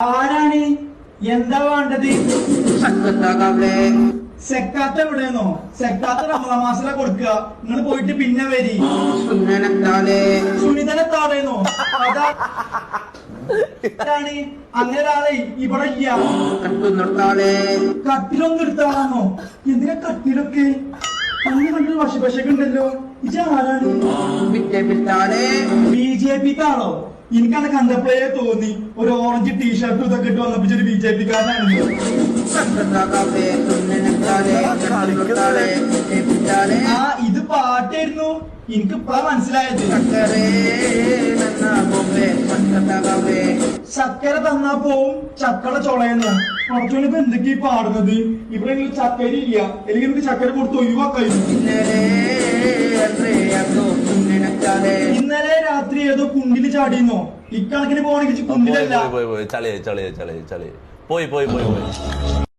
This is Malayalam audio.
ആരാണ്? എന്താ വേണ്ടത്? സെക്കാത്ത എവിടെയെന്നോ? സെക്കാത്ത റമദാൻ മാസത്തിലാ കൊടുക്കുക. നിങ്ങൾ പോയിട്ട് പിന്നെ വരി. സുനിതനെത്താടേന്നോ? അതാണ് അങ്ങനെ ഒരാളെ ഇവിടെ ഇല്ല. കട്ടിലൊന്നും എടുത്താളാണോ? എന്തിനാ കട്ടിലൊക്കെ? അങ്ങനെ കണ്ടൊരു വശപശൊക്കെ ഉണ്ടല്ലോ. ഇത് ആരാണ്? BJP-ക്കാണോ? എനിക്കത് കണ്ടപ്പോഴേ തോന്നി ഒരു ഓറഞ്ച് ടീഷർട്ടും ഇതൊക്കെ ഇട്ട് വന്നപ്പോ ഒരു BJP-ക്കാരനാണ്. ആ ഇത് പാട്ടായിരുന്നു. എനിക്ക് ഇപ്പഴാ മനസ്സിലായത്. ചക്കര തന്നാ പോവും, ചക്കട ചൊളയെന്നോ? കുറച്ചുകൂടി എന്തൊക്കെയാ പാടുന്നത്? ഇവിടെ ചക്കര ഇല്ല, അല്ലെങ്കിൽ എനിക്ക് ചക്കര കൊടുത്ത് ഒഴിവാക്കായിരുന്നു. ഇന്നലെ രാത്രി ഏതോ കുണ്ടില് ചാടിയെന്നോ? ഇക്കണക്കിന് പോണെങ്കിൽ കുണ്ടിലല്ല. പോയി